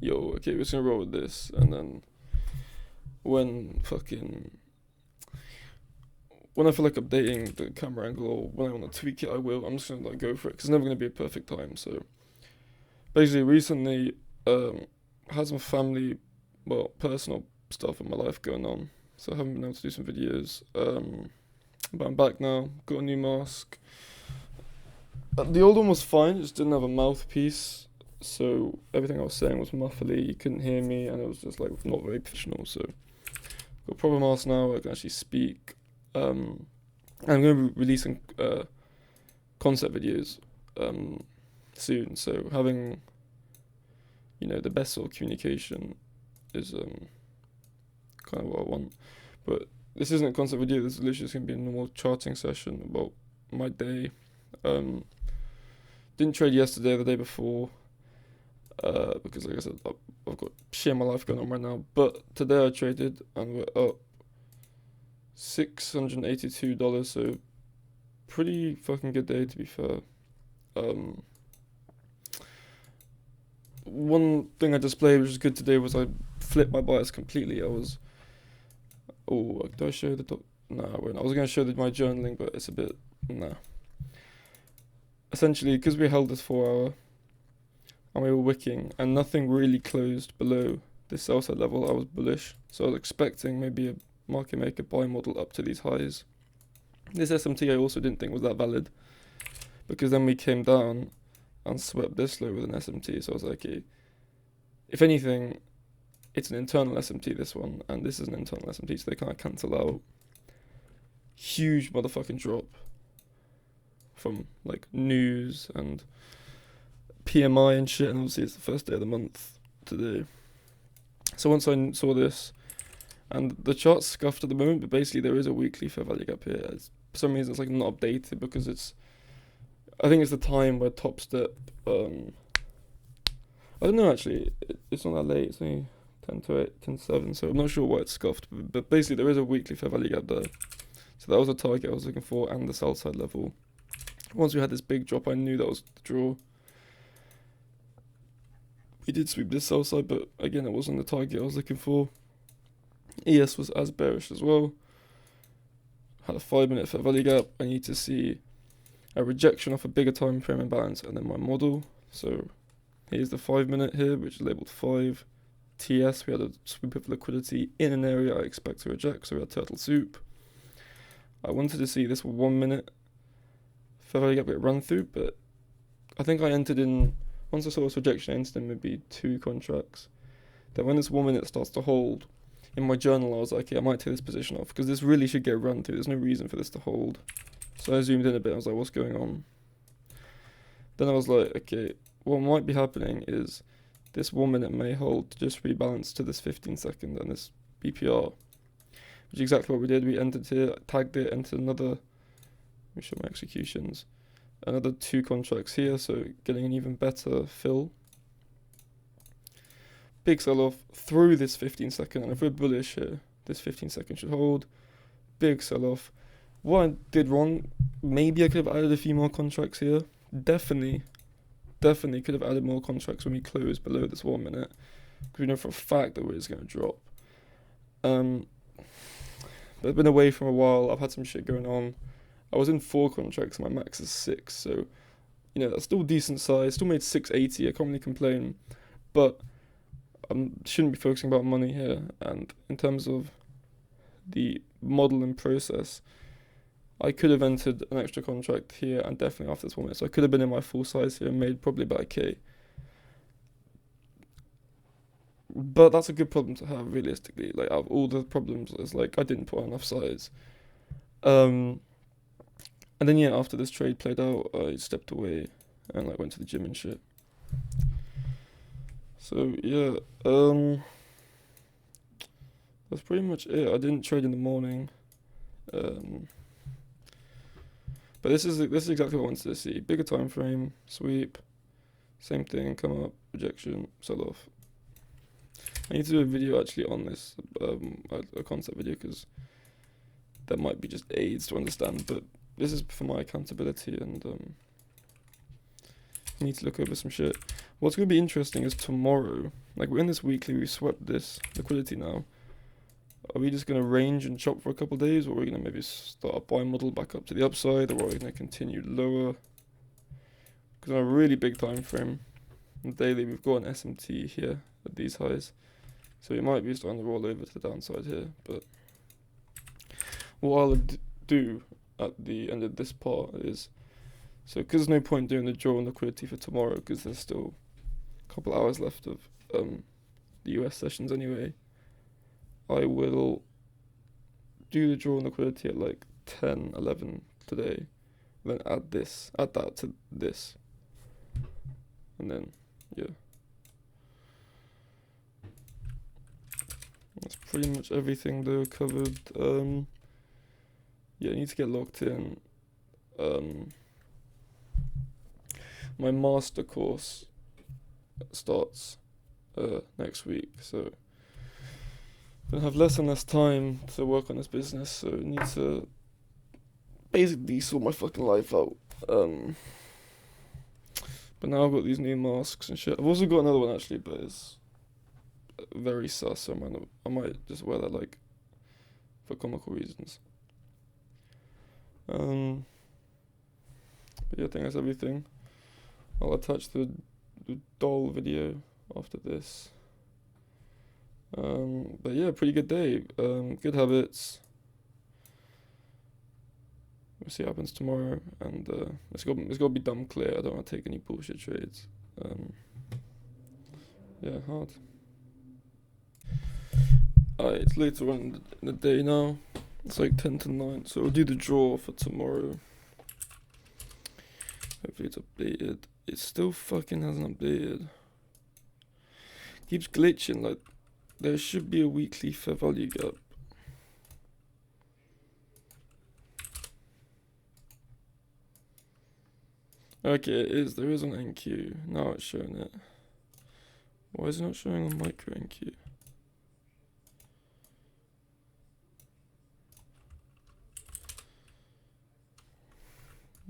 yo, okay, we're just gonna roll with this, and then when when I feel like updating the camera angle or when I want to tweak it, I will. I'm just gonna like go for it because it's never gonna be a perfect time. So basically, recently, had some family, well, personal stuff in my life going on, so I haven't been able to do some videos. But I'm back now. Got a new mask. The old one was fine, it just didn't have a mouthpiece, so everything I was saying was muffly. You couldn't hear me, and it was just like not very professional. So got a proper mask now. I can actually speak. I'm going to be releasing concept videos soon. So having the best sort of communication is kind of what I want. But this isn't a concept video. This is literally just going to be a normal charting session about my day. Didn't trade yesterday, the day before, because like I said, I've got shit in my life going on right now. But today I traded and we're up $682, so pretty fucking good day to be fair. One thing I displayed which was good today was I flipped my bias completely. Do I show the No, I won't. I was going to show my journaling, but it's a bit, nah. Essentially, because we held this 4 hour and we were wicking and nothing really closed below this sell side level, I was bullish. So I was expecting maybe a market maker buy model up to these highs. This SMT I also didn't think was that valid, because then we came down and swept this low with an SMT. So I was like, okay, if anything, it's an internal SMT, this one, and this is an internal SMT, so they kind of cancel out. Huge motherfucking drop from like news and PMI and shit, and obviously it's the first day of the month today. So once I saw this, and the chart's scuffed at the moment, but basically there is a weekly fair value gap here. For some reason it's like not updated because I think it's the time where Top Step, I don't know actually, it's not that late, it's only 10 to 8, 10 to 7, so I'm not sure why it's scuffed, but basically there is a weekly fair value gap there. So that was a target I was looking for, and the sell side level. Once we had this big drop, I knew that was the draw. We did sweep this sell side, but again, it wasn't the target I was looking for. ES was as bearish as well. Had a 5-minute fair value gap. I need to see a rejection off a bigger time frame imbalance, and then my model. So here's the 5-minute here, which is labeled 5. TS, we had a sweep of liquidity in an area I expect to reject, so we had turtle soup. I wanted to see this 1-minute fair value gap get run through, but I think I entered in, once I saw this rejection, I entered in maybe 2 contracts. Then when this 1 minute starts to hold, in my journal I was like, okay, I might take this position off, because this really should get run through. There's no reason for this to hold. So I zoomed in a bit, I was like, what's going on? Then I was like, okay, what might be happening is this 1 minute may hold to just rebalance to this 15 second and this BPR, which is exactly what we did. We entered here, tagged it, entered another, let me show my executions, another 2 contracts here, so getting an even better fill. Big sell off through this 15 second, and if we're bullish here, this 15 second should hold. Big sell off. What I did wrong, maybe I could have added a few more contracts here. Definitely could have added more contracts when we close below this 1 minute, because we know for a fact that we're just going to drop. But I've been away from a while. I've had some shit going on. I was in 4 contracts, and my max is 6, so that's still decent size. Still made 680. I can't really complain, but I shouldn't be focusing about money here. And in terms of the model and process, I could have entered an extra contract here and definitely after this 1 minute. So I could have been in my full size here and made probably about a K. But that's a good problem to have, realistically. Like, out of all the problems, it's like I didn't put on enough size. And then after this trade played out, I stepped away and like went to the gym and shit. So that's pretty much it. I didn't trade in the morning. But this is exactly what I wanted to see. Bigger time frame, sweep, same thing, come up, rejection, sell off. I need to do a video actually on this, a concept video, because that might be just aids to understand, but this is for my accountability, and Need to look over some shit. What's going to be interesting is tomorrow. Like, we're in this weekly, we swept this liquidity now. Are we just going to range and chop for a couple of days, or are we going to maybe start a buy model back up to the upside, or are we going to continue lower? Because on a really big time frame, on daily, we've got an SMT here at these highs. So we might be starting to roll over to the downside here. But what I'll do at the end of this part is, so because there's no point doing the draw on liquidity for tomorrow, because there's still a couple hours left of the US sessions anyway, I will do the draw on liquidity at like 10, 11 today, then add that to this, and then yeah, that's pretty much everything though covered. Yeah, I need to get locked in. My master course starts next week, so I'm gonna have less and less time to work on this business, so I need to basically sort my fucking life out. But now I've got these new masks and shit. I've also got another one actually, but it's very sus, so I might just wear that like for comical reasons. But yeah, I think that's everything. I'll attach the doll video after this. But yeah, pretty good day. Good habits. We'll see what happens tomorrow, and it's got to be dumb clear. I don't want to take any bullshit trades. Yeah, hard. Alright, it's later on in the day now. It's like 10 to 9, so we'll do the draw for tomorrow. Hopefully it's updated. It still fucking hasn't updated. Keeps glitching, like there should be a weekly fair value gap. Okay, there is on NQ. Now it's showing it. Why is it not showing on micro NQ?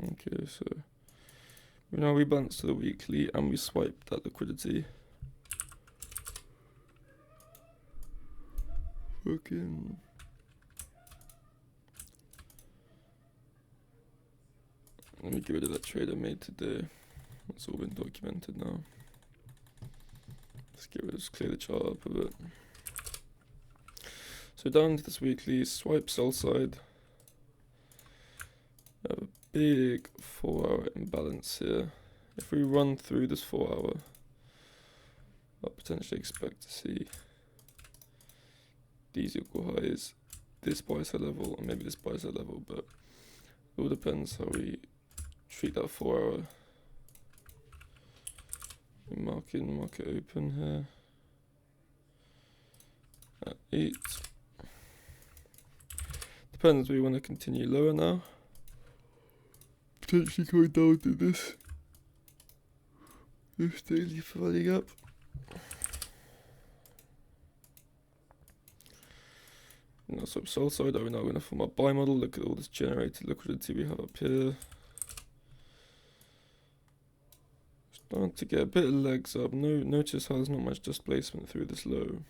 Okay, so we now rebalance to the weekly and we swipe that liquidity. Fucking. Let me get rid of that trade I made today. It's all been documented now. Let's clear the chart up a bit. So down to this weekly, swipe sell side. I have a big 4-hour imbalance here. If we run through this 4-hour, I'll potentially expect to see these equal highs, this buy side level, and maybe this buy side level, but it all depends how we treat that 4-hour. Market open here at 8. Depends, we want to continue lower now. Potentially going down to this daily value gap. Now, so sell side, are we now going to form a buy model? Look at all this generated liquidity we have up here. Starting to get a bit of legs up. Notice how there's not much displacement through this low.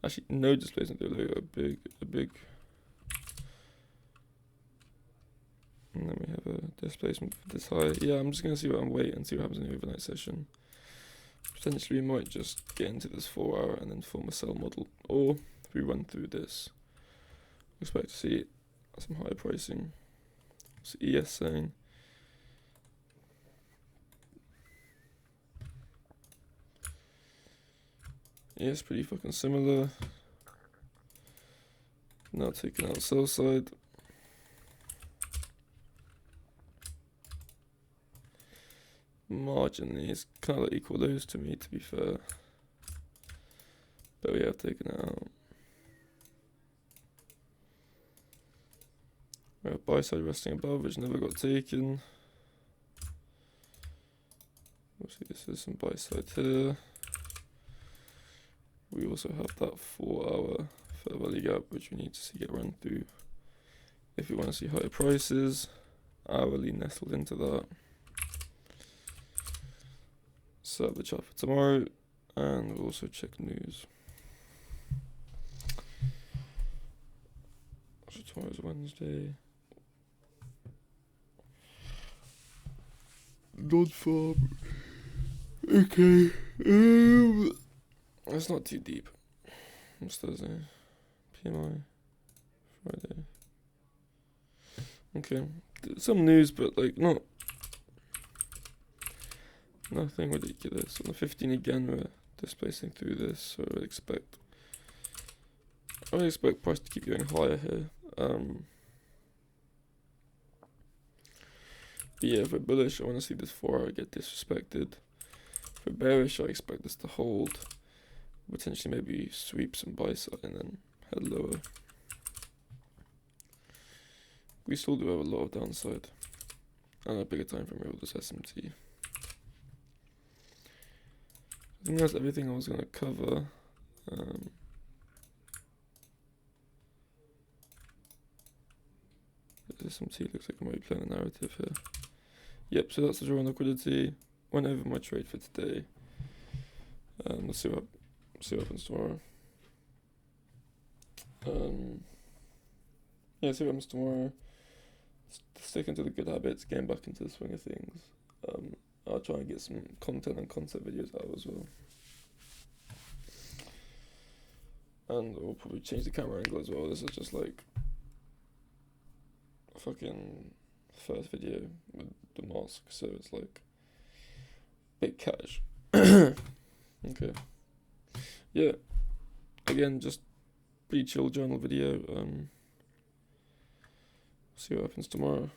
Actually, no displacement through the low. A big. And then we have a displacement for this high. Yeah, I'm just going to see what I'm waiting and see what happens in the overnight session. Potentially we might just get into this 4-hour and then form a sell model. Or if we run through this, expect to see some higher pricing. What's ES saying? Yeah, it's pretty fucking similar. Now taking out sell side. Marginally, it's kind of like equal those to me, to be fair. But we have taken it out. We have buy side resting above, which never got taken. Obviously, this is some buy side here. We also have that 4-hour fair value gap, which we need to see get run through if we want to see higher prices. Hourly nestled into that. set up the chart for tomorrow, and we'll also check news. So tomorrow's Wednesday. Non-farm. Okay. It's not too deep. It's Thursday. PMI. Friday. Okay. Some news, but like nothing ridiculous. On the 15 again, we're displacing through this, so I would expect price to keep going higher here. But yeah, if we're bullish, I want to see this 4 hour get disrespected. If we're bearish, I expect this to hold, potentially maybe sweep some buy side and then head lower. We still do have a lot of downside and a bigger time frame here with this SMT. I think that's everything I was going to cover. This SMT looks like I might be playing a narrative here. Yep, so that's the draw on liquidity. Went over my trade for today. Let's see what happens tomorrow. Yeah, see what happens tomorrow. Sticking to the good habits, getting back into the swing of things. I'll try and get some content and concept videos out as well. And we'll probably change the camera angle as well. This is just like a fucking first video with the mask, so it's like bit cash. Okay. Yeah. Again, just pretty chill journal video. See what happens tomorrow.